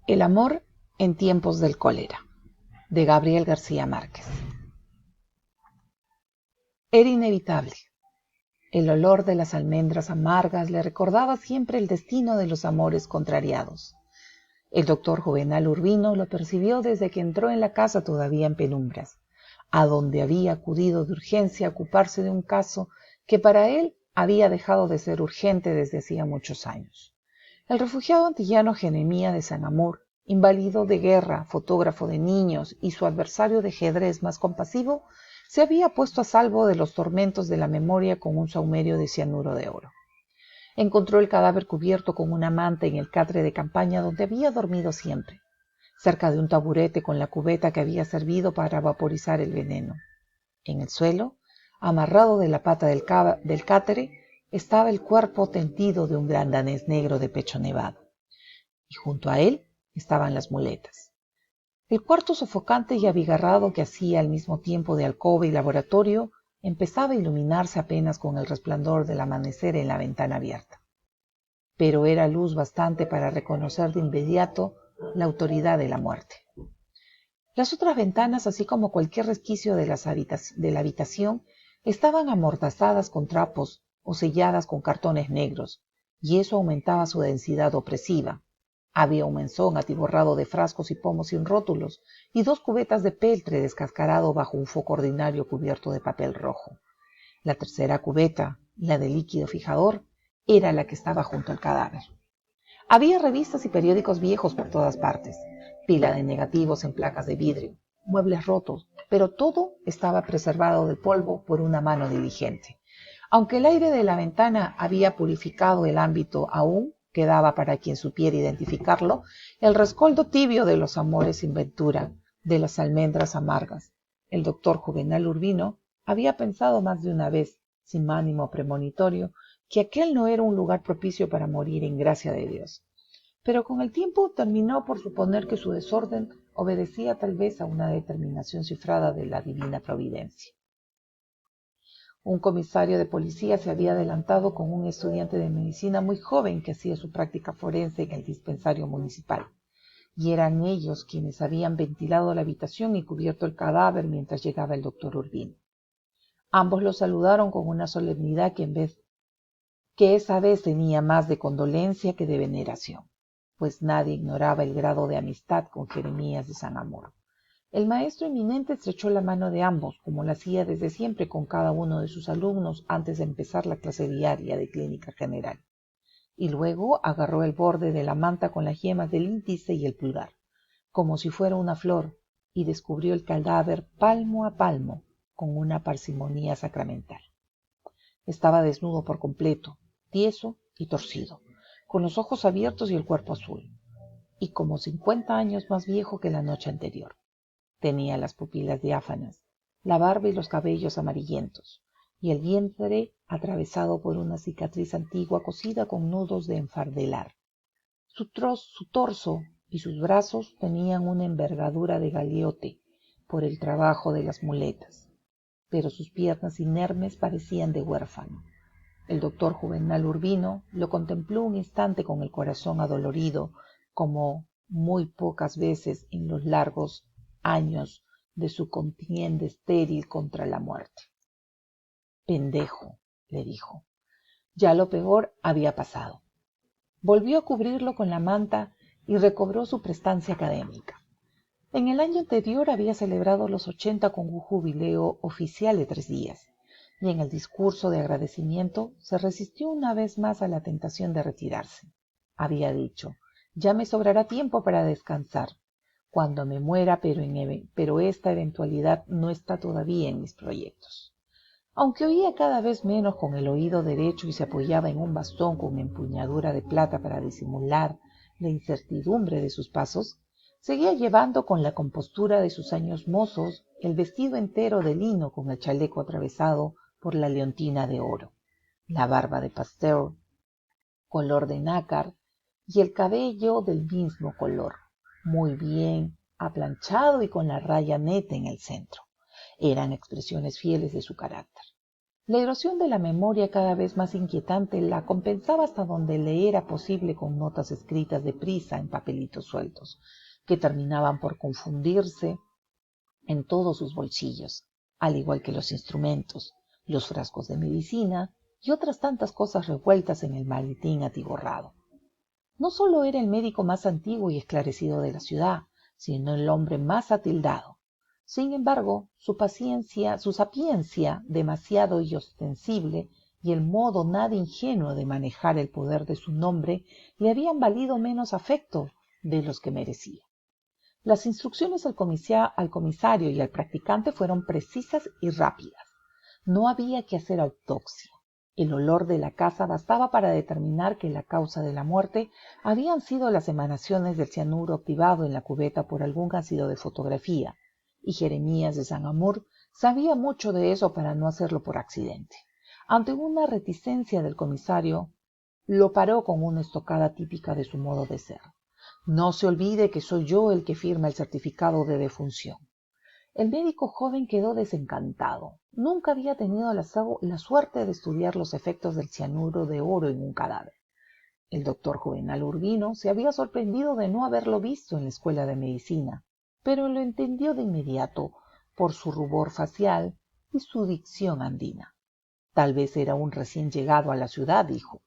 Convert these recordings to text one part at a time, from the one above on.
El amor en tiempos del cólera, de Gabriel García Márquez. Era inevitable. El olor de las almendras amargas le recordaba siempre el destino de los amores contrariados. El doctor Juvenal Urbino lo percibió desde que entró en la casa todavía en penumbras, a donde había acudido de urgencia a ocuparse de un caso que para él había dejado de ser urgente desde hacía muchos años. El refugiado antillano Jeremías de San Amor, inválido de guerra, fotógrafo de niños y su adversario de ajedrez más compasivo, se había puesto a salvo de los tormentos de la memoria con un saumerio de cianuro de oro. Encontró el cadáver cubierto con una manta en el catre de campaña donde había dormido siempre, cerca de un taburete con la cubeta que había servido para vaporizar el veneno. En el suelo, amarrado de la pata del catre, estaba el cuerpo tendido de un gran danés negro de pecho nevado, y junto a él estaban las muletas. El cuarto sofocante y abigarrado que hacía al mismo tiempo de alcoba y laboratorio empezaba a iluminarse apenas con el resplandor del amanecer en la ventana abierta. Pero era luz bastante para reconocer de inmediato la autoridad de la muerte. Las otras ventanas, así como cualquier resquicio de la habitación, estaban amordazadas con trapos o selladas con cartones negros, y eso aumentaba su densidad opresiva. Había un menzón atiborrado de frascos y pomos sin rótulos, y 2 cubetas de peltre descascarado bajo un foco ordinario cubierto de papel rojo. La tercera cubeta, la de líquido fijador, era la que estaba junto al cadáver. Había revistas y periódicos viejos por todas partes, pila de negativos en placas de vidrio, muebles rotos, pero todo estaba preservado del polvo por una mano diligente. Aunque el aire de la ventana había purificado el ámbito, aún quedaba para quien supiera identificarlo el rescoldo tibio de los amores sin ventura, de las almendras amargas. El doctor Juvenal Urbino había pensado más de una vez, sin ánimo premonitorio, que aquel no era un lugar propicio para morir en gracia de Dios. Pero con el tiempo terminó por suponer que su desorden obedecía tal vez a una determinación cifrada de la divina providencia. Un comisario de policía se había adelantado con un estudiante de medicina muy joven que hacía su práctica forense en el dispensario municipal, y eran ellos quienes habían ventilado la habitación y cubierto el cadáver mientras llegaba el doctor Urbino. Ambos lo saludaron con una solemnidad que esa vez tenía más de condolencia que de veneración, pues nadie ignoraba el grado de amistad con Jeremías de San Amor. El maestro eminente estrechó la mano de ambos, como lo hacía desde siempre con cada uno de sus alumnos antes de empezar la clase diaria de clínica general, y luego agarró el borde de la manta con las yemas del índice y el pulgar, como si fuera una flor, y descubrió el cadáver palmo a palmo con una parsimonía sacramental. Estaba desnudo por completo, tieso y torcido, con los ojos abiertos y el cuerpo azul, y como 50 años más viejo que la noche anterior. Tenía las pupilas diáfanas, la barba y los cabellos amarillentos, y el vientre atravesado por una cicatriz antigua cosida con nudos de enfardelar. Su torso y sus brazos tenían una envergadura de galeote por el trabajo de las muletas, pero sus piernas inermes parecían de huérfano. El doctor Juvenal Urbino lo contempló un instante con el corazón adolorido, como muy pocas veces en los largos años de su contienda estéril contra la muerte. «Pendejo», le dijo. Ya lo peor había pasado. Volvió a cubrirlo con la manta y recobró su prestancia académica. En el año anterior había celebrado los 80 con un jubileo oficial de 3 días, y en el discurso de agradecimiento se resistió una vez más a la tentación de retirarse. Había dicho: «Ya me sobrará tiempo para descansar cuando me muera, pero esta eventualidad no está todavía en mis proyectos». Aunque oía cada vez menos con el oído derecho y se apoyaba en un bastón con empuñadura de plata para disimular la incertidumbre de sus pasos, seguía llevando con la compostura de sus años mozos el vestido entero de lino con el chaleco atravesado por la leontina de oro, la barba de pasteur, color de nácar, y el cabello del mismo color, muy bien aplanchado y con la raya neta en el centro. Eran expresiones fieles de su carácter. La erosión de la memoria, cada vez más inquietante, la compensaba hasta donde le era posible con notas escritas deprisa en papelitos sueltos, que terminaban por confundirse en todos sus bolsillos, al igual que los instrumentos, los frascos de medicina y otras tantas cosas revueltas en el maletín atiborrado. No solo era el médico más antiguo y esclarecido de la ciudad, sino el hombre más atildado. Sin embargo, su sapiencia demasiado y ostensible y el modo nada ingenuo de manejar el poder de su nombre le habían valido menos afecto de los que merecía. Las instrucciones al comisario y al practicante fueron precisas y rápidas. No había que hacer autopsia. El olor de la casa bastaba para determinar que la causa de la muerte habían sido las emanaciones del cianuro activado en la cubeta por algún ácido de fotografía, y Jeremías de San Amur sabía mucho de eso para no hacerlo por accidente. Ante una reticencia del comisario, lo paró con una estocada típica de su modo de ser. No se olvide que soy yo el que firma el certificado de defunción. El médico joven quedó desencantado. Nunca había tenido la suerte de estudiar los efectos del cianuro de oro en un cadáver. El doctor Juvenal Urbino se había sorprendido de no haberlo visto en la escuela de medicina, pero lo entendió de inmediato por su rubor facial y su dicción andina. Tal vez era un recién llegado a la ciudad, dijo.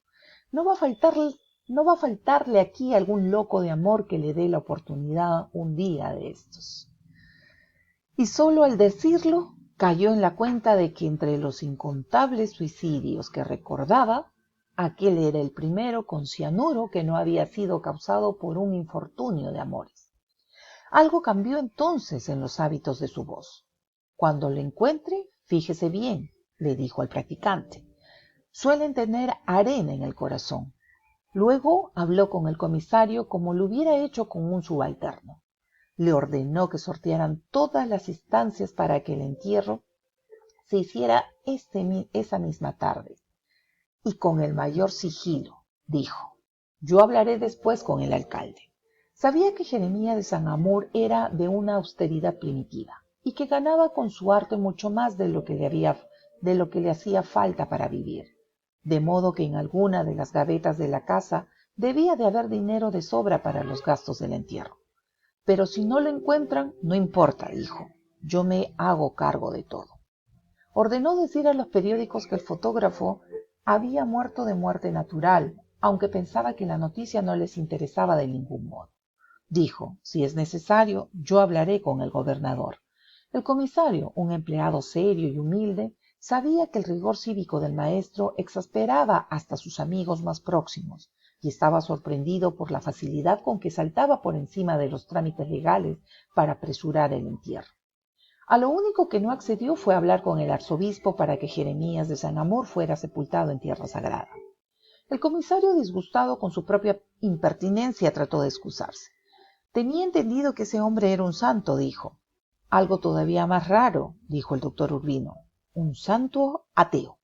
No va a faltarle aquí algún loco de amor que le dé la oportunidad un día de estos. Y solo al decirlo, cayó en la cuenta de que entre los incontables suicidios que recordaba, aquel era el primero con cianuro que no había sido causado por un infortunio de amores. Algo cambió entonces en los hábitos de su voz. Cuando lo encuentre, fíjese bien, le dijo al practicante. Suelen tener arena en el corazón. Luego habló con el comisario como lo hubiera hecho con un subalterno. Le ordenó que sortearan todas las instancias para que el entierro se hiciera esa misma tarde. Y con el mayor sigilo, dijo. Yo hablaré después con el alcalde. Sabía que Jeremías de San Amur era de una austeridad primitiva y que ganaba con su arte mucho más de lo que le hacía falta para vivir. De modo que en alguna de las gavetas de la casa debía de haber dinero de sobra para los gastos del entierro. Pero si no lo encuentran, no importa, dijo. Yo me hago cargo de todo. Ordenó decir a los periódicos que el fotógrafo había muerto de muerte natural, aunque pensaba que la noticia no les interesaba de ningún modo. Dijo, si es necesario, yo hablaré con el gobernador. El comisario, un empleado serio y humilde, sabía que el rigor cívico del maestro exasperaba hasta sus amigos más próximos, y estaba sorprendido por la facilidad con que saltaba por encima de los trámites legales para apresurar el entierro. A lo único que no accedió fue hablar con el arzobispo para que Jeremías de San Amur fuera sepultado en tierra sagrada. El comisario, disgustado con su propia impertinencia, trató de excusarse. Tenía entendido que ese hombre era un santo, dijo. Algo todavía más raro, dijo el doctor Urbino. Un santo ateo.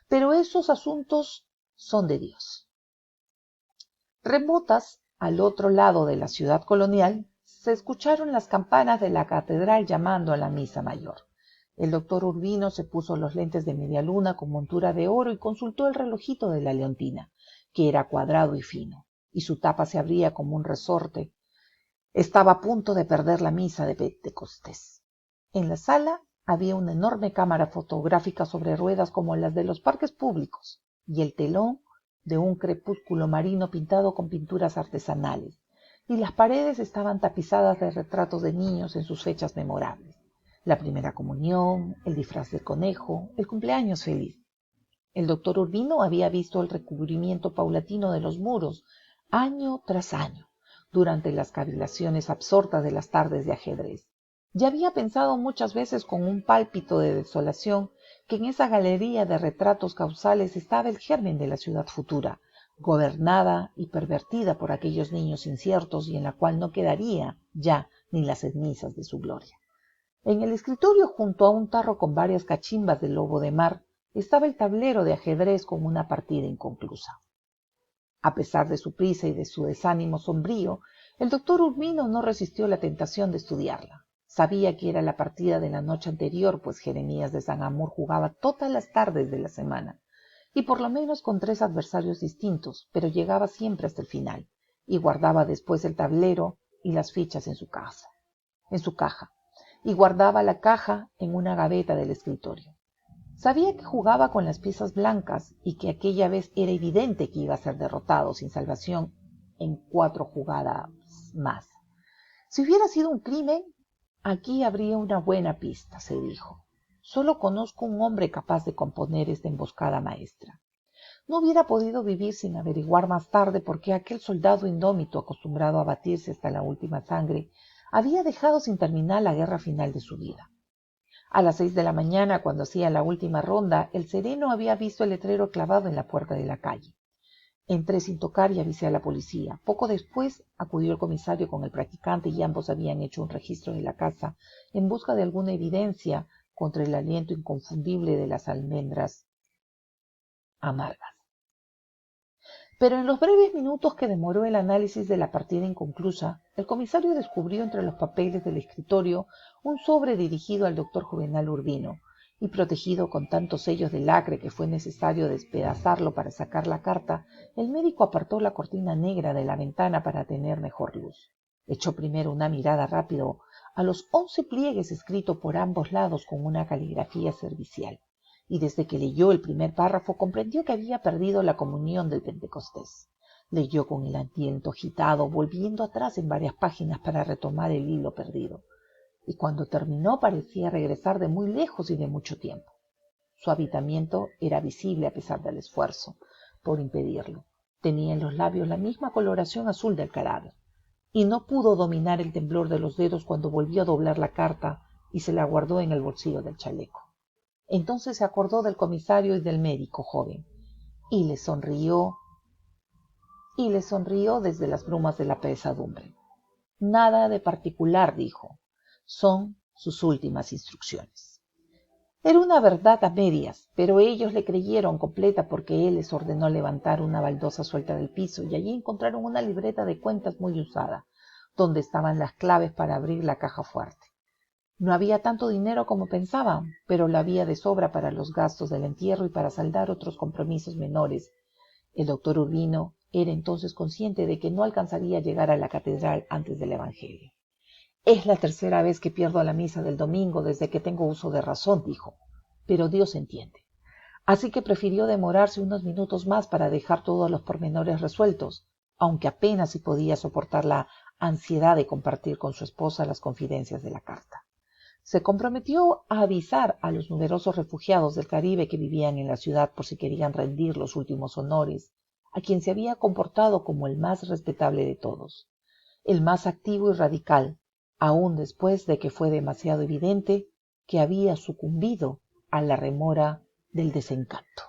Pero esos asuntos son de Dios. Remotas, al otro lado de la ciudad colonial, se escucharon las campanas de la catedral llamando a la misa mayor. El doctor Urbino se puso los lentes de media luna con montura de oro y consultó el relojito de la Leontina, que era cuadrado y fino, y su tapa se abría como un resorte. Estaba a punto de perder la misa de Pentecostés. En la sala había una enorme cámara fotográfica sobre ruedas como las de los parques públicos, y el telón de un crepúsculo marino pintado con pinturas artesanales, y las paredes estaban tapizadas de retratos de niños en sus fechas memorables. La primera comunión, el disfraz del conejo, el cumpleaños feliz. El doctor Urbino había visto el recubrimiento paulatino de los muros, año tras año, durante las cavilaciones absortas de las tardes de ajedrez. Ya había pensado muchas veces con un pálpito de desolación que en esa galería de retratos causales estaba el germen de la ciudad futura, gobernada y pervertida por aquellos niños inciertos y en la cual no quedaría ya ni las cenizas de su gloria. En el escritorio, junto a un tarro con varias cachimbas de lobo de mar, estaba el tablero de ajedrez con una partida inconclusa. A pesar de su prisa y de su desánimo sombrío, el doctor Urbino no resistió la tentación de estudiarla. Sabía que era la partida de la noche anterior, pues Jeremías de San Amor jugaba todas las tardes de la semana, y por lo menos con 3 adversarios distintos, pero llegaba siempre hasta el final, y guardaba después el tablero y las fichas en su caja, y guardaba la caja en una gaveta del escritorio. Sabía que jugaba con las piezas blancas y que aquella vez era evidente que iba a ser derrotado sin salvación en 4 jugadas más. Si hubiera sido un crimen, aquí habría una buena pista, se dijo. Solo conozco un hombre capaz de componer esta emboscada maestra. No hubiera podido vivir sin averiguar más tarde por qué aquel soldado indómito, acostumbrado a batirse hasta la última sangre, había dejado sin terminar la guerra final de su vida. A las 6 de la mañana, cuando hacía la última ronda, el sereno había visto el letrero clavado en la puerta de la calle. Entré sin tocar y avisé a la policía. Poco después acudió el comisario con el practicante y ambos habían hecho un registro de la casa en busca de alguna evidencia contra el aliento inconfundible de las almendras amargas. Pero en los breves minutos que demoró el análisis de la partida inconclusa, el comisario descubrió entre los papeles del escritorio un sobre dirigido al doctor Juvenal Urbino, y protegido con tantos sellos de lacre que fue necesario despedazarlo para sacar la carta, el médico apartó la cortina negra de la ventana para tener mejor luz. Echó primero una mirada rápida a los 11 pliegues escritos por ambos lados con una caligrafía servicial, y desde que leyó el primer párrafo comprendió que había perdido la comunión del Pentecostés. Leyó con el aliento agitado, volviendo atrás en varias páginas para retomar el hilo perdido, y cuando terminó parecía regresar de muy lejos y de mucho tiempo. Su habitamiento era visible a pesar del esfuerzo por impedirlo. Tenía en los labios la misma coloración azul del cadáver, y no pudo dominar el temblor de los dedos cuando volvió a doblar la carta y se la guardó en el bolsillo del chaleco. Entonces se acordó del comisario y del médico joven, y le sonrió desde las brumas de la pesadumbre. Nada de particular, dijo. Son sus últimas instrucciones. Era una verdad a medias, pero ellos le creyeron completa porque él les ordenó levantar una baldosa suelta del piso y allí encontraron una libreta de cuentas muy usada, donde estaban las claves para abrir la caja fuerte. No había tanto dinero como pensaban, pero lo había de sobra para los gastos del entierro y para saldar otros compromisos menores. El doctor Urbino era entonces consciente de que no alcanzaría a llegar a la catedral antes del Evangelio. Es la tercera vez que pierdo la misa del domingo desde que tengo uso de razón, dijo, pero Dios entiende. Así que prefirió demorarse unos minutos más para dejar todos los pormenores resueltos, aunque apenas si podía soportar la ansiedad de compartir con su esposa las confidencias de la carta. Se comprometió a avisar a los numerosos refugiados del Caribe que vivían en la ciudad por si querían rendir los últimos honores, a quien se había comportado como el más respetable de todos, el más activo y radical, aún después de que fue demasiado evidente que había sucumbido a la remora del desencanto.